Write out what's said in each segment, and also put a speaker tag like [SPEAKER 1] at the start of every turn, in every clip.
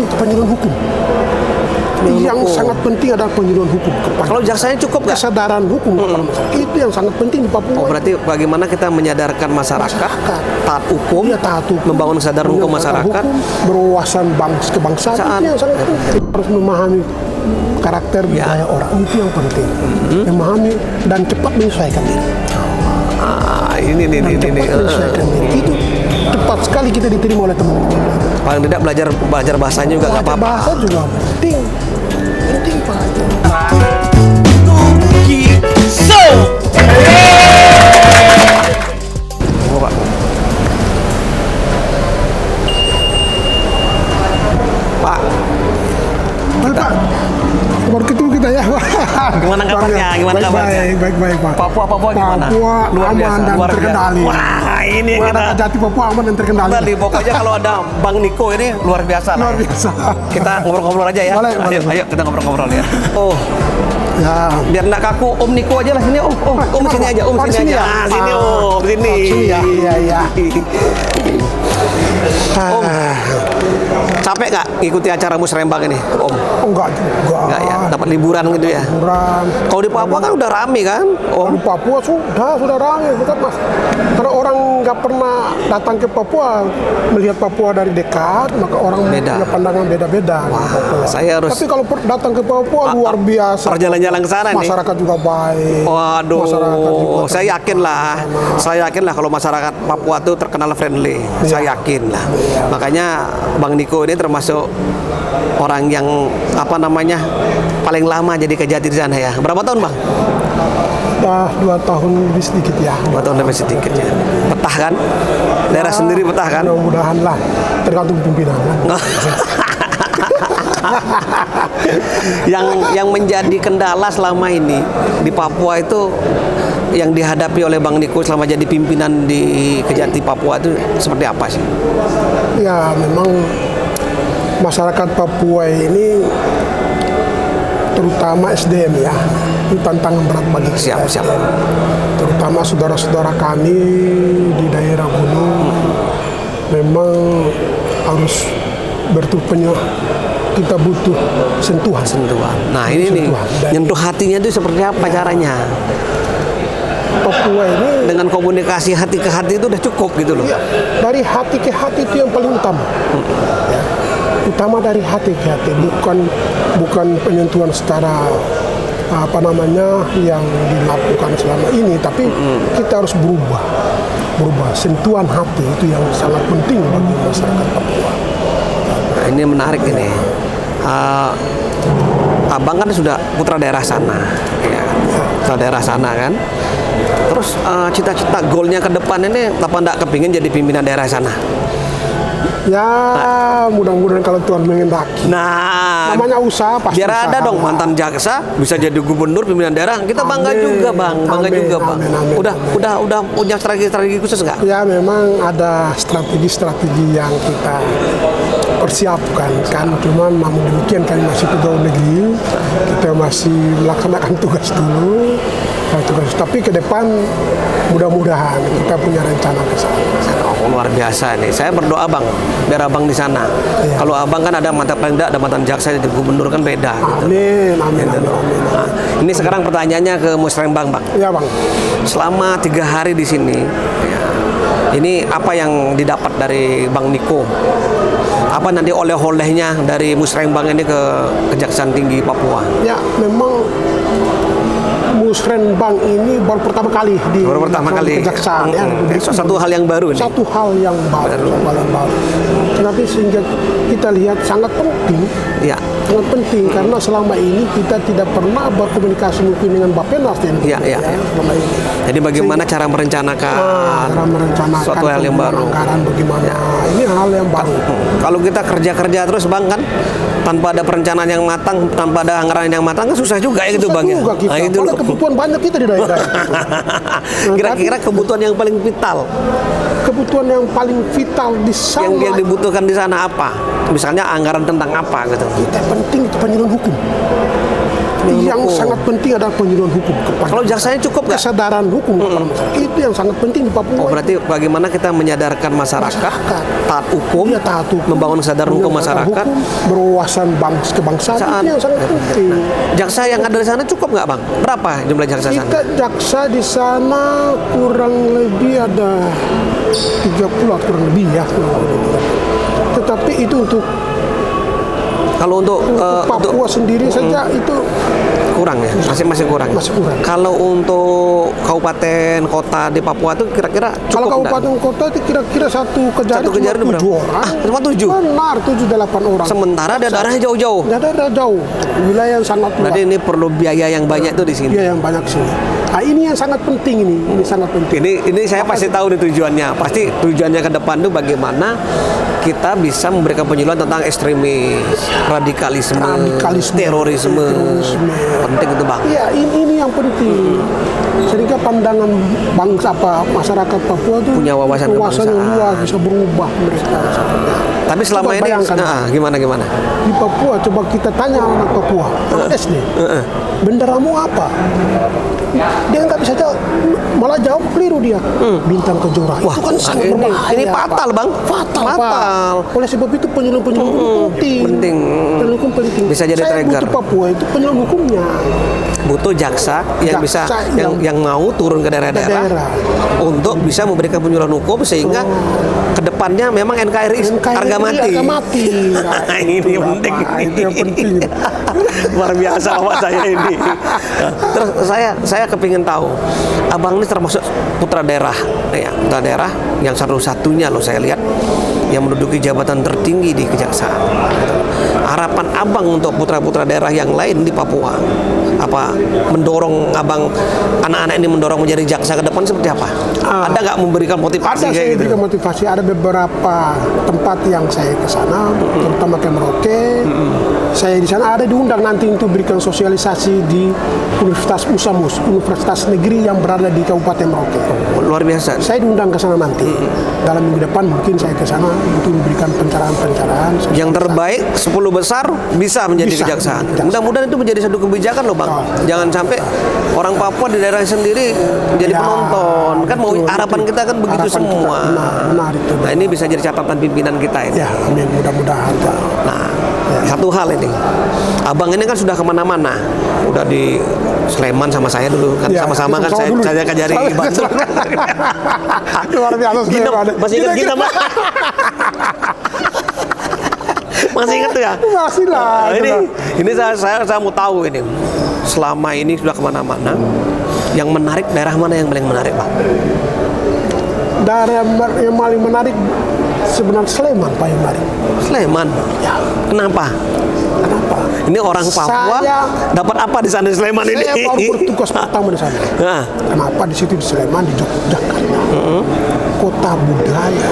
[SPEAKER 1] penting itu penyuluhan hukum. Yang sangat penting adalah penyuluhan hukum kepada
[SPEAKER 2] Kalau jaksanya cukup nggak?
[SPEAKER 1] kesadaran hukum kepada masyarakat. Itu yang sangat penting di Papua.
[SPEAKER 2] Oh, berarti bagaimana kita menyadarkan masyarakat taat hukum,
[SPEAKER 1] Iya, taat hukum,
[SPEAKER 2] membangun kesadaran hukum masyarakat,
[SPEAKER 1] berwawasan kebangsaan, itu yang sangat penting. Harus memahami karakter budaya orang, itu yang penting. Memahami dan cepat menyesuaikan diri.
[SPEAKER 2] ini
[SPEAKER 1] Menyesuaikan diri. Itu cepat sekali kita diterima oleh teman-teman.
[SPEAKER 2] paling tidak belajar bahasanya juga nggak apa-apa.
[SPEAKER 1] Bahasa juga penting Pak.
[SPEAKER 2] Pak. Pak,
[SPEAKER 1] Pak, baru ketemu kita ya.
[SPEAKER 2] gimana kabarnya? Gimana kabarnya?
[SPEAKER 1] Baik, Pak.
[SPEAKER 2] Papua gimana?
[SPEAKER 1] Papua
[SPEAKER 2] Luar
[SPEAKER 1] aman
[SPEAKER 2] biasa,
[SPEAKER 1] dan
[SPEAKER 2] luar biasa.
[SPEAKER 1] terkendali.
[SPEAKER 2] Wah, ini
[SPEAKER 1] Warga
[SPEAKER 2] kita
[SPEAKER 1] Kejati Papua aman dan terkendali.
[SPEAKER 2] tadi pokoknya kalau ada Bang Niko ini luar biasa lah.
[SPEAKER 1] Luar biasa.
[SPEAKER 2] Kita ngobrol-ngobrol aja ya.
[SPEAKER 1] Boleh, boleh.
[SPEAKER 2] Ayo kita ngobrol-ngobrol ya. Oh,
[SPEAKER 1] Ya.
[SPEAKER 2] biar nggak kaku Om Niko aja lah sini. Om sini aja, Om sini aja. Ah, sini Om, sini.
[SPEAKER 1] Sini ya. Iya.
[SPEAKER 2] Om, capek nggak ngikuti acara Musrembang ini, Om?
[SPEAKER 1] Enggak juga.
[SPEAKER 2] Nggak ya, dapat liburan gitu ya.
[SPEAKER 1] Liburan.
[SPEAKER 2] Kalau di Papua kan udah rame kan, Om?
[SPEAKER 1] Di Papua sudah ramai, bukan Mas. Karena orang nggak pernah datang ke Papua, melihat Papua dari dekat, maka orang
[SPEAKER 2] Beda.
[SPEAKER 1] punya pandangan beda-beda. Papua.
[SPEAKER 2] Saya harus
[SPEAKER 1] Tapi kalau datang ke Papua luar biasa.
[SPEAKER 2] jalan-jalan ke sana nih.
[SPEAKER 1] Masyarakat juga baik.
[SPEAKER 2] Waduh,
[SPEAKER 1] Masyarakat juga
[SPEAKER 2] saya yakin lah kalau masyarakat Papua tuh terkenal friendly. Saya yakin lah. Makanya Bang Niko ini termasuk orang yang paling lama jadi kejati di sana ya. Berapa tahun Bang?
[SPEAKER 1] 2 tahun lebih sedikit ya.
[SPEAKER 2] 2 tahun lebih sedikit ya. Betah kan? Daerah sendiri betah kan?
[SPEAKER 1] Mudah-mudahan lah, tergantung pimpinan.
[SPEAKER 2] yang menjadi kendala selama ini di Papua itu yang dihadapi oleh Bang Niko selama jadi pimpinan di Kejati Papua itu seperti apa sih?
[SPEAKER 1] Ya memang masyarakat Papua ini terutama SDM ya, itu tantangan berat bagi kita.
[SPEAKER 2] Siap.
[SPEAKER 1] Terutama saudara-saudara kami di daerah gunung memang harus bertupanya, kita butuh sentuhan.
[SPEAKER 2] Nah ini nih,
[SPEAKER 1] Sentuhan.
[SPEAKER 2] nyentuh hatinya itu seperti apa caranya?
[SPEAKER 1] Papua ini
[SPEAKER 2] Dengan komunikasi hati ke hati itu udah cukup gitu loh.
[SPEAKER 1] ya, dari hati ke hati itu yang paling utama. Ya. Utama dari hati ke hati, bukan penyentuhan secara yang dilakukan selama ini, tapi kita harus berubah. Sentuhan hati itu yang sangat penting bagi masyarakat Papua.
[SPEAKER 2] Nah, ini menarik ini. Abang kan sudah putra daerah sana, ya. Putra daerah sana kan. Terus cita-cita goalnya ke depan ini apa enggak kepingin jadi pimpinan daerah sana?
[SPEAKER 1] Ya, mudah-mudahan kalau Tuhan mengendaki.
[SPEAKER 2] Nah,
[SPEAKER 1] Namanya usaha pasti.
[SPEAKER 2] biar ada
[SPEAKER 1] usaha.
[SPEAKER 2] dong mantan jaksa bisa jadi gubernur pimpinan daerah. Kita bangga
[SPEAKER 1] Amin.
[SPEAKER 2] juga Bang, bangga
[SPEAKER 1] Amin,
[SPEAKER 2] juga Bang.
[SPEAKER 1] amin.
[SPEAKER 2] Udah punya strategi khusus nggak?
[SPEAKER 1] Ya memang ada strategi-strategi yang kita persiapkan kan, cuman namun demikian kami masih pegawai negeri, kita masih melaksanakan tugas dulu. Tapi ke depan mudah-mudahan kita punya rencana ke sana.
[SPEAKER 2] Oh, luar biasa nih. Saya berdoa Bang, biar Abang di sana.
[SPEAKER 1] Iya.
[SPEAKER 2] Kalau Abang kan ada ada mantan jaksa jadi gubernur kan beda. Gitu.
[SPEAKER 1] Amin.
[SPEAKER 2] Nah, ini sekarang pertanyaannya ke Musrembang Bang.
[SPEAKER 1] Ya Bang.
[SPEAKER 2] Selama 3 hari di sini, ya, ini apa yang didapat dari Bang Niko? Apa nanti oleh-olehnya dari Musrembang ini ke Kejaksaan Tinggi Papua?
[SPEAKER 1] Ya memang Musrembang ini baru pertama kali di Kejaksaan ya.
[SPEAKER 2] Satu hal yang baru nih.
[SPEAKER 1] Satu hal yang baru. Tapi sehingga kita lihat sangat penting.
[SPEAKER 2] Ya.
[SPEAKER 1] Sangat penting karena selama ini kita tidak pernah berkomunikasi mungkin dengan Bappenas
[SPEAKER 2] Ya.
[SPEAKER 1] selama ini.
[SPEAKER 2] Jadi bagaimana cara merencanakan suatu hal yang baru?
[SPEAKER 1] Anggaran bagaimana?
[SPEAKER 2] Ya.
[SPEAKER 1] Ini hal yang baru.
[SPEAKER 2] Kalau kita kerja Terus Bang kan tanpa ada perencanaan yang matang, tanpa ada anggaran yang matang kan susah juga ya gitu Bang ya.
[SPEAKER 1] Juga kita.
[SPEAKER 2] Nah, itu
[SPEAKER 1] Karena kebutuhan banyak kita di daerah.
[SPEAKER 2] Kira-kira kebutuhan yang paling vital
[SPEAKER 1] Kebutuhan yang paling vital di sana
[SPEAKER 2] yang dibutuhkan di sana apa? Misalnya anggaran tentang apa gitu.
[SPEAKER 1] kita penting itu penyuluhan hukum. Yang sangat penting adalah penyuluhan hukum kepada
[SPEAKER 2] Kalau jaksanya cukup nggak?
[SPEAKER 1] kesadaran hukum kepada masyarakat. Itu yang sangat penting di Papua.
[SPEAKER 2] Oh, berarti bagaimana kita menyadarkan masyarakat taat hukum,
[SPEAKER 1] Iya, taat hukum,
[SPEAKER 2] membangun kesadaran hukum
[SPEAKER 1] menegakkan
[SPEAKER 2] masyarakat.
[SPEAKER 1] hukum, berwawasan kebangsaan
[SPEAKER 2] Saat-
[SPEAKER 1] itu yang sangat penting.
[SPEAKER 2] Jaksa yang ada di sana cukup nggak, Bang? Berapa jumlah jaksa sana?
[SPEAKER 1] Kita jaksa di sana kurang lebih ada 30 kurang lebih ya. Tetapi itu untuk
[SPEAKER 2] Kalau untuk
[SPEAKER 1] Papua sendiri saja itu
[SPEAKER 2] kurang ya, masih kurang.
[SPEAKER 1] Masih kurang.
[SPEAKER 2] Kalau untuk kabupaten kota di Papua itu kira-kira
[SPEAKER 1] kalau
[SPEAKER 2] cukup nggak?
[SPEAKER 1] kabupaten kota itu kira-kira satu kejadian
[SPEAKER 2] Satu kejadian
[SPEAKER 1] cuma 7
[SPEAKER 2] berapa?
[SPEAKER 1] orang.
[SPEAKER 2] Cuma 7?
[SPEAKER 1] Benar, 7-8 orang.
[SPEAKER 2] Sementara ada daerahnya jauh-jauh.
[SPEAKER 1] Nggak ada jauh, wilayah yang sangat luas.
[SPEAKER 2] Berarti ini perlu biaya yang banyak tuh di sini.
[SPEAKER 1] Iya, yang banyak sini. Nah, ini yang sangat penting ini sangat penting.
[SPEAKER 2] Ini saya pasti tahu nih tujuannya. Pasti tujuannya ke depan tuh bagaimana kita bisa memberikan penyuluhan tentang ekstremis, radikalisme, terorisme. Penting itu, Bang.
[SPEAKER 1] Iya, ini yang penting. Sehingga pandangan bangsa masyarakat Papua itu
[SPEAKER 2] Punya wawasan
[SPEAKER 1] yang
[SPEAKER 2] kebangsaan.
[SPEAKER 1] luas, bisa berubah mereka.
[SPEAKER 2] Tapi selama
[SPEAKER 1] Coba
[SPEAKER 2] ini
[SPEAKER 1] bayangkan.
[SPEAKER 2] gimana?
[SPEAKER 1] Di Papua coba kita tanya anak Papua, anak SD, benderamu apa? Dia nggak bisa jawab, malah jawab keliru dia. Bintang Kejora.
[SPEAKER 2] Wah,
[SPEAKER 1] Itu kan sangat berbahaya.
[SPEAKER 2] ini fatal,
[SPEAKER 1] Pak.
[SPEAKER 2] Bang.
[SPEAKER 1] Fatal.
[SPEAKER 2] Fatal.
[SPEAKER 1] Pak. Oleh sebab itu penyuluhan hukum penting.
[SPEAKER 2] penting.
[SPEAKER 1] Penyuluhan hukum penting.
[SPEAKER 2] Bisa jadi
[SPEAKER 1] Saya
[SPEAKER 2] trigger.
[SPEAKER 1] butuh Papua itu penyuluhan hukumnya.
[SPEAKER 2] Butuh jaksa yang bisa
[SPEAKER 1] Jaksa
[SPEAKER 2] yang mau turun ke daerah-daerah
[SPEAKER 1] daerah.
[SPEAKER 2] untuk bisa memberikan penyuluhan hukum sehingga kedepannya memang NKRI harga mati.
[SPEAKER 1] Harga mati.
[SPEAKER 2] Nah, ini penting.
[SPEAKER 1] Pak, itu yang penting.
[SPEAKER 2] Luar biasa Bapak saya ini. Terus saya kepingin tahu, Abang ini termasuk putra daerah, ya, putra daerah yang satu-satunya loh saya lihat yang menduduki jabatan tertinggi di kejaksaan. Harapan Abang untuk putra-putra daerah yang lain di Papua, apa mendorong Abang anak-anak ini mendorong menjadi jaksa ke depan seperti apa? Ada nggak memberikan motivasi
[SPEAKER 1] Ada
[SPEAKER 2] kayak
[SPEAKER 1] saya
[SPEAKER 2] gitu?
[SPEAKER 1] berikan motivasi. Ada beberapa tempat yang saya ke sana, terutama ke Merauke. Saya di sana ada diundang nanti untuk berikan sosialisasi di Universitas Musamus, Universitas Negeri yang berada di Kabupaten Merauke.
[SPEAKER 2] Luar biasa.
[SPEAKER 1] Saya diundang ke sana nanti. Dalam minggu depan mungkin saya ke sana untuk memberikan pencerahan-pencerahan.
[SPEAKER 2] Yang terbaik 10 besar bisa menjadi
[SPEAKER 1] Bisa,
[SPEAKER 2] kejaksaan.
[SPEAKER 1] kejaksaan.
[SPEAKER 2] Mudah-mudahan itu menjadi satu kebijakan loh, Bang.
[SPEAKER 1] Oh.
[SPEAKER 2] Jangan sampai orang Papua di daerah sendiri menjadi
[SPEAKER 1] Ya,
[SPEAKER 2] penonton. Kan mau
[SPEAKER 1] betul,
[SPEAKER 2] harapan
[SPEAKER 1] itu.
[SPEAKER 2] kita kan begitu
[SPEAKER 1] Harapan kita,
[SPEAKER 2] semua.
[SPEAKER 1] benar itu.
[SPEAKER 2] Nah, ini bisa jadi catatan pimpinan kita ini.
[SPEAKER 1] Ya, amin. Mudah-mudahan. Pak.
[SPEAKER 2] Nah, satu hal ini. Abang ini kan sudah kemana-mana. Udah di Sleman sama saya dulu kan
[SPEAKER 1] Ya,
[SPEAKER 2] sama-sama kan
[SPEAKER 1] sama-sama dulu.
[SPEAKER 2] saya kajari Bantul.
[SPEAKER 1] Luar biasa.
[SPEAKER 2] Kita
[SPEAKER 1] Sleman.
[SPEAKER 2] masih ingat kita, Bang. Masih ingat tuh ya?
[SPEAKER 1] Masih lah.
[SPEAKER 2] Nah, ini saya mau tahu ini. Selama ini sudah kemana-mana, yang menarik daerah mana yang paling menarik, Pak?
[SPEAKER 1] Daerah yang paling menarik sebenarnya Sleman, Pak, yang menarik.
[SPEAKER 2] Sleman.
[SPEAKER 1] Ya,
[SPEAKER 2] Kenapa?
[SPEAKER 1] kenapa?
[SPEAKER 2] Ini orang Papua dapat apa di sana di Sleman ini?
[SPEAKER 1] Saya baru bertugas pertama di sana.
[SPEAKER 2] Nah,
[SPEAKER 1] Kenapa di situ di Sleman, di Yogyakarta, kota budaya.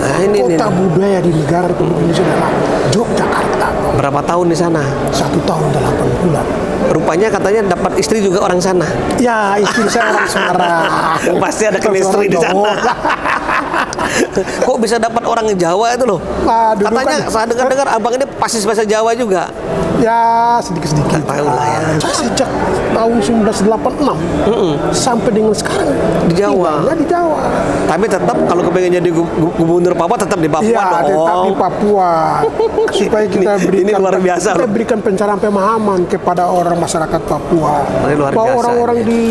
[SPEAKER 2] nah ini
[SPEAKER 1] Kota budaya di negara Republik Indonesia adalah Yogyakarta.
[SPEAKER 2] berapa tahun di sana?
[SPEAKER 1] 1 tahun 8 bulan.
[SPEAKER 2] Rupanya katanya dapat istri juga orang sana.
[SPEAKER 1] Ya, istri saya orang Semarang.
[SPEAKER 2] Pasti ada chemistry di sana. Kok bisa dapat orang Jawa itu loh?
[SPEAKER 1] Nah, dulu
[SPEAKER 2] Katanya
[SPEAKER 1] kan-
[SPEAKER 2] saya dengar-dengar abang ini pasti bahasa Jawa juga.
[SPEAKER 1] Ya, sedikit-sedikit.
[SPEAKER 2] Tahu lah ya.
[SPEAKER 1] Saya sejak tahun 1986 sampai dengan sekarang
[SPEAKER 2] Di Jawa.
[SPEAKER 1] tinggalnya di Jawa.
[SPEAKER 2] Tapi tetap kalau kepengen jadi gubernur Papua tetap di Papua
[SPEAKER 1] Iya,
[SPEAKER 2] dong.
[SPEAKER 1] tetap di Papua supaya kita
[SPEAKER 2] Ini luar biasa
[SPEAKER 1] kita
[SPEAKER 2] loh.
[SPEAKER 1] berikan pencerahan pemahaman kepada orang masyarakat Papua.
[SPEAKER 2] Ini luar
[SPEAKER 1] Bahwa
[SPEAKER 2] biasa
[SPEAKER 1] orang-orang
[SPEAKER 2] ini.
[SPEAKER 1] di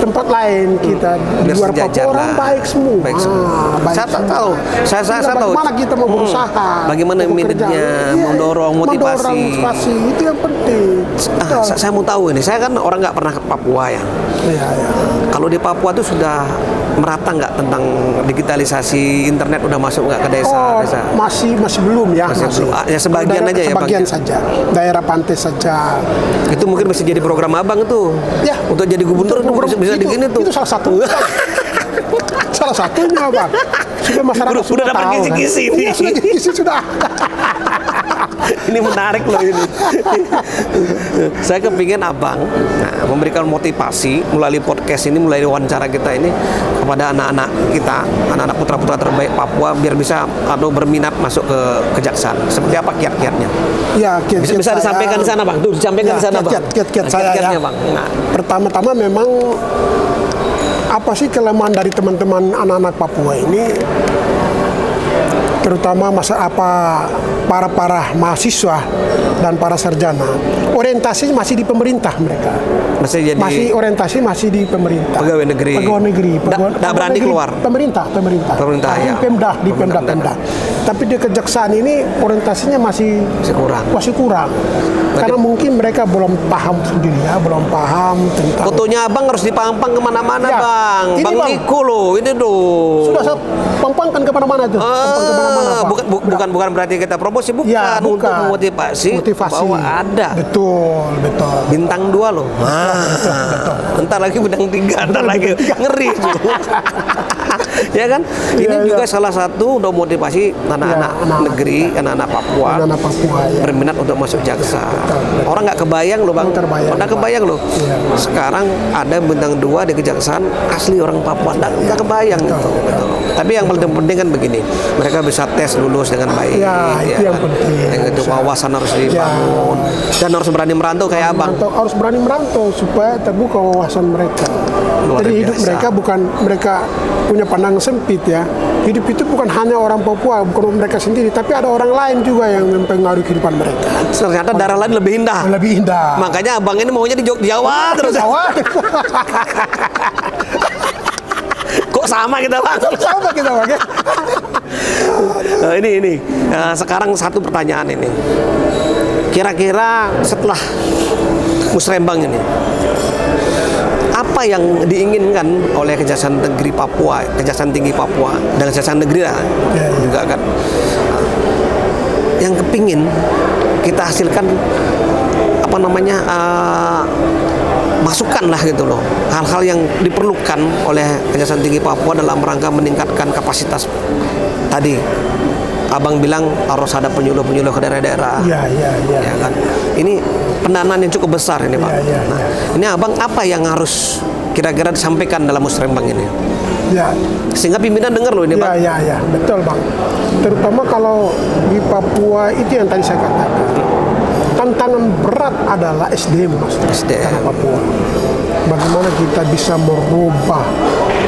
[SPEAKER 1] tempat lain kita di
[SPEAKER 2] Biar
[SPEAKER 1] luar
[SPEAKER 2] sejajar
[SPEAKER 1] Papua orang
[SPEAKER 2] lah.
[SPEAKER 1] baik semua.
[SPEAKER 2] Baik semua.
[SPEAKER 1] Baik
[SPEAKER 2] Saya tak
[SPEAKER 1] semua.
[SPEAKER 2] tahu. Saya
[SPEAKER 1] Tinggal
[SPEAKER 2] tahu.
[SPEAKER 1] bagaimana kita mau berusaha.
[SPEAKER 2] Bagaimana
[SPEAKER 1] mau bekerja.
[SPEAKER 2] minatnya,
[SPEAKER 1] Iya,
[SPEAKER 2] mendorong motivasi.
[SPEAKER 1] Mendorong motivasi itu yang penting.
[SPEAKER 2] Saya mau tahu ini. Saya kan orang nggak pernah ke Papua ya.
[SPEAKER 1] Iya, iya.
[SPEAKER 2] Kalau di Papua itu sudah merata nggak tentang digitalisasi internet udah masuk nggak ke desa?
[SPEAKER 1] Oh,
[SPEAKER 2] desa?
[SPEAKER 1] masih belum ya.
[SPEAKER 2] Masih belum. Ah, ya sebagian
[SPEAKER 1] Daerah-
[SPEAKER 2] aja ya, Bang,
[SPEAKER 1] Sebagian
[SPEAKER 2] ya?
[SPEAKER 1] saja. Daerah pantai saja.
[SPEAKER 2] Itu mungkin bisa jadi program abang tuh.
[SPEAKER 1] Ya,
[SPEAKER 2] Untuk jadi gubernur
[SPEAKER 1] untuk program
[SPEAKER 2] bisa
[SPEAKER 1] itu,
[SPEAKER 2] digini tuh.
[SPEAKER 1] Itu salah satu. Salah satunya, Bang. sudah masyarakat
[SPEAKER 2] Udah dapat
[SPEAKER 1] tahu,
[SPEAKER 2] kisi-kisi
[SPEAKER 1] kan?
[SPEAKER 2] ini.
[SPEAKER 1] Iya, sudah kisi-kisi sudah.
[SPEAKER 2] Ini menarik loh ini. Saya kepingin abang memberikan motivasi melalui podcast ini, melalui wawancara kita ini kepada anak-anak kita, anak-anak putra-putra terbaik Papua biar bisa berminat masuk ke kejaksaan. Seperti apa kiat-kiatnya?
[SPEAKER 1] Ya,
[SPEAKER 2] Bisa disampaikan di sana bang. Tuh disampaikan di sana bang.
[SPEAKER 1] Kiat-kiat saya
[SPEAKER 2] Kiat-kiatnya,
[SPEAKER 1] ya.
[SPEAKER 2] bang. Nah,
[SPEAKER 1] Pertama-tama memang apa sih kelemahan dari teman-teman anak-anak Papua ini, terutama para mahasiswa dan para sarjana, orientasi masih di pemerintah mereka.
[SPEAKER 2] masih jadi
[SPEAKER 1] Orientasi masih di pemerintah.
[SPEAKER 2] pegawai negeri.
[SPEAKER 1] Pegawai negeri.
[SPEAKER 2] Nggak berani
[SPEAKER 1] negeri,
[SPEAKER 2] keluar.
[SPEAKER 1] Pemerintah.
[SPEAKER 2] Pemerintah,
[SPEAKER 1] Di
[SPEAKER 2] ya.
[SPEAKER 1] Pemda. Tapi di kejaksaan ini orientasinya masih kurang. Karena mungkin mereka belum paham sendiri ya, belum paham tentang.
[SPEAKER 2] Fotonya abang harus dipampang kemana-mana
[SPEAKER 1] Ya,
[SPEAKER 2] bang.
[SPEAKER 1] ini,
[SPEAKER 2] Bang
[SPEAKER 1] Bang.
[SPEAKER 2] Niko loh, ini loh.
[SPEAKER 1] Sudah saya pampangkan kemana-mana tuh. Pampang kemana-mana, Pak.
[SPEAKER 2] Bukan berarti kita promosi, bukan,
[SPEAKER 1] Ya,
[SPEAKER 2] untuk memotivasi bahwa ada
[SPEAKER 1] Betul.
[SPEAKER 2] bintang 2 loh. Entar lagi bintang 3, entar lagi ngeri tuh. Ya kan? Ini
[SPEAKER 1] Ya,
[SPEAKER 2] juga
[SPEAKER 1] ya.
[SPEAKER 2] salah satu untuk motivasi anak-anak
[SPEAKER 1] anak-anak
[SPEAKER 2] negeri, anak-anak Papua,
[SPEAKER 1] Anak-anak Papua, ya.
[SPEAKER 2] berminat untuk masuk jaksa.
[SPEAKER 1] Betul.
[SPEAKER 2] Orang nggak kebayang loh bang. Nggak kebayang loh.
[SPEAKER 1] Iya.
[SPEAKER 2] Sekarang ada bintang 2 di kejaksaan asli orang Papua. Nggak kebayang gitu. Tapi yang paling penting kan begini, mereka bisa tes lulus dengan baik.
[SPEAKER 1] Ya, itu yang
[SPEAKER 2] kan?
[SPEAKER 1] penting.
[SPEAKER 2] Yang itu wawasan harus dibangun dan harus berani merantau kayak abang.
[SPEAKER 1] Harus berani merantau supaya terbuka wawasan mereka.
[SPEAKER 2] Luar
[SPEAKER 1] Jadi hidup
[SPEAKER 2] biasa.
[SPEAKER 1] mereka bukan mereka punya pandangan sempit ya. Hidup itu bukan hanya orang Papua, bukan mereka sendiri, tapi ada orang lain juga yang mempengaruhi kehidupan mereka.
[SPEAKER 2] Ternyata daerah lain lebih indah.
[SPEAKER 1] Lebih indah.
[SPEAKER 2] Makanya abang ini maunya di Jawa terus.
[SPEAKER 1] Jawa.
[SPEAKER 2] Kok sama kita bang?
[SPEAKER 1] Sama kita pakai.
[SPEAKER 2] Nah, ini. Nah, sekarang satu pertanyaan ini. Kira-kira setelah musrembang ini, apa yang diinginkan oleh Kejaksaan Negeri Papua, Kejaksaan Tinggi Papua, dan Kejaksaan Negeri lah juga kan, yang kepingin kita hasilkan masukan lah gitu loh, hal-hal yang diperlukan oleh Kejaksaan Tinggi Papua dalam rangka meningkatkan kapasitas tadi. Abang bilang harus ada penyuluh-penyuluh ke daerah-daerah.
[SPEAKER 1] Iya.
[SPEAKER 2] Ya kan? Ini pendanaan yang cukup besar ini, Pak.
[SPEAKER 1] Iya.
[SPEAKER 2] Nah, ini abang apa yang harus kira-kira disampaikan dalam musrembang ini?
[SPEAKER 1] Ya.
[SPEAKER 2] Sehingga pimpinan dengar loh ini, Pak.
[SPEAKER 1] Ya, betul Bang. Terutama kalau di Papua itu yang tadi saya katakan. Tantangan berat adalah SDM, Mas. Tanah Papua. Bagaimana kita bisa merubah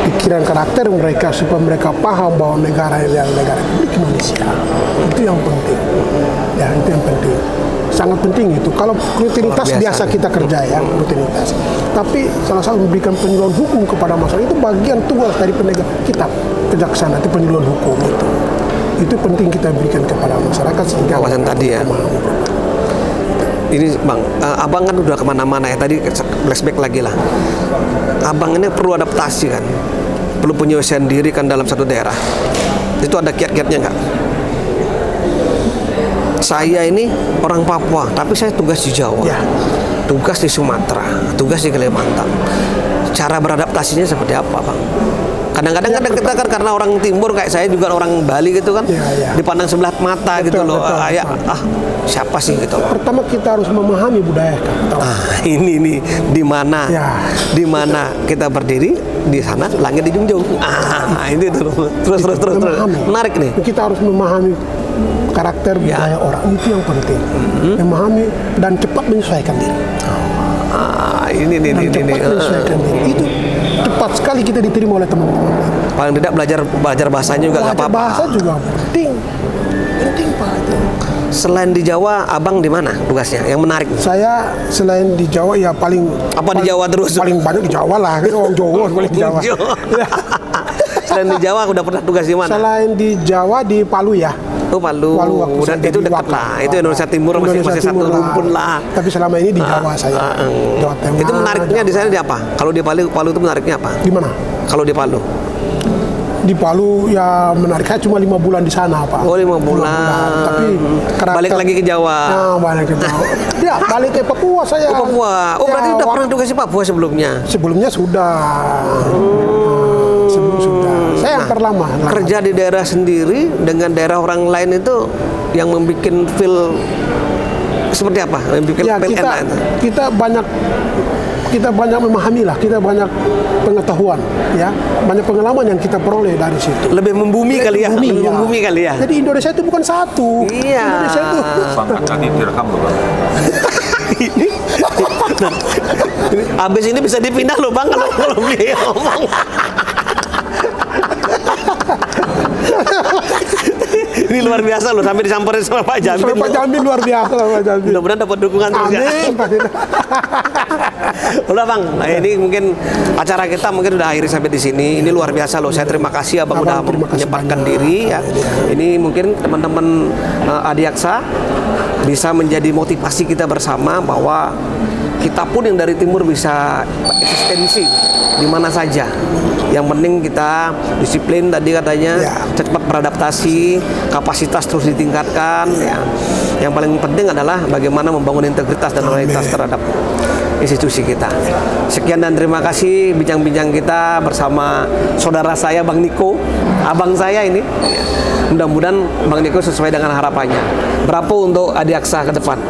[SPEAKER 1] pikiran karakter mereka supaya mereka paham bahwa negara ini adalah negara Republik Indonesia. Itu yang penting. Ya, itu yang penting. Sangat penting itu. Kalau rutinitas biasa kita kerja ya, rutinitas. Tapi salah satu memberikan penyuluhan hukum kepada masyarakat itu bagian tugas dari penegak kita, kejaksaan itu penyuluhan hukum itu. Itu penting kita berikan kepada masyarakat sehingga
[SPEAKER 2] Wawasan tadi ya. Ini Bang, abang kan udah kemana-mana ya, tadi flashback lagi lah. Abang ini perlu adaptasi kan, perlu penyelesaian diri kan dalam satu daerah. Itu ada kiat-kiatnya nggak? Saya ini orang Papua, tapi saya tugas di Jawa, tugas di Sumatera, tugas di Kalimantan. Cara beradaptasinya seperti apa Bang? Kadang-kadang kita kan karena orang timur kayak saya juga orang Bali gitu kan, dipandang sebelah mata gitu loh. Siapa sih gitu loh.
[SPEAKER 1] Pertama kita harus memahami budaya kan.
[SPEAKER 2] Ini nih di mana kita berdiri, di sana langit dijunjung. Ini tuh. Terus. Menarik nih.
[SPEAKER 1] Kita harus memahami karakter budaya orang, itu yang penting. Memahami dan cepat menyesuaikan diri.
[SPEAKER 2] Ini.
[SPEAKER 1] Menyesuaikan diri. Itu cepat sekali kita diterima oleh teman-teman.
[SPEAKER 2] Paling tidak belajar bahasanya juga nggak apa-apa.
[SPEAKER 1] Bahasa juga penting Pak itu.
[SPEAKER 2] Selain di Jawa, abang di mana tugasnya? Yang menarik.
[SPEAKER 1] Saya selain di Jawa ya
[SPEAKER 2] di Jawa terus?
[SPEAKER 1] Paling banyak di Jawa lah. Orang Jawa paling di Jawa.
[SPEAKER 2] Selain di Jawa, udah pernah tugas di mana?
[SPEAKER 1] Selain di Jawa di Palu ya.
[SPEAKER 2] Oh Palu.
[SPEAKER 1] Udah
[SPEAKER 2] itu dekat lah. Itu Indonesia Timur masih satu rumpun lah.
[SPEAKER 1] Tapi selama ini di Jawa saya. Jawa Tengah.
[SPEAKER 2] Itu menariknya di sana di apa? Kalau di Palu itu menariknya apa?
[SPEAKER 1] Di mana?
[SPEAKER 2] Kalau di Palu?
[SPEAKER 1] Di Palu ya menarik, saya cuma 5 bulan di sana Pak.
[SPEAKER 2] Oh 5 bulan.
[SPEAKER 1] Tapi
[SPEAKER 2] balik lagi ke Jawa.
[SPEAKER 1] Nah, balik ke Jawa. Ya balik ke Papua saya.
[SPEAKER 2] Oh Papua. Oh berarti udah pernah tugas di Papua sebelumnya?
[SPEAKER 1] Sebelumnya sudah. Saya yang terlama.
[SPEAKER 2] Kerja di daerah sendiri dengan daerah orang lain itu yang membuat feel seperti apa? Yang bikin
[SPEAKER 1] Ya,
[SPEAKER 2] feel enak itu?
[SPEAKER 1] kita banyak memahami lah, kita banyak pengetahuan, ya, banyak pengalaman yang kita peroleh dari situ.
[SPEAKER 2] Lebih membumi kali ya, lebih membumi kali ya.
[SPEAKER 1] Jadi Indonesia itu bukan satu.
[SPEAKER 2] Iya.
[SPEAKER 1] Indonesia itu.
[SPEAKER 3] Bang, tadi direkam loh Bang.
[SPEAKER 2] Abis ini bisa dipindah loh Bang kalau beliau ngomong. Ini luar biasa loh, sampai disamperin sama Pak Jamin.
[SPEAKER 1] Pak Jamin luar biasa lah, Pak Jamin.
[SPEAKER 2] Mudah-mudahan dapat dukungan terus ya.
[SPEAKER 1] Amin.
[SPEAKER 2] Udah Bang, nah, ini mungkin acara kita mungkin udah akhiri sampai di sini. Ini luar biasa loh. Saya terima kasih Abang udah
[SPEAKER 1] terima kasih
[SPEAKER 2] menyempatkan
[SPEAKER 1] banyak.
[SPEAKER 2] diri ya. Ini mungkin teman-teman Adiaksa bisa menjadi motivasi kita bersama bahwa kita pun yang dari timur bisa eksistensi di mana saja. Yang penting kita disiplin tadi katanya,
[SPEAKER 1] Ya.
[SPEAKER 2] cepat beradaptasi, kapasitas terus ditingkatkan ya. Yang paling penting adalah bagaimana membangun integritas dan loyalitas terhadap institusi kita. Sekian dan terima kasih bincang-bincang kita bersama saudara saya Bang Niko, abang saya ini. Mudah-mudahan Bang Niko sesuai dengan harapannya. Berapa untuk Adiaksa ke depan?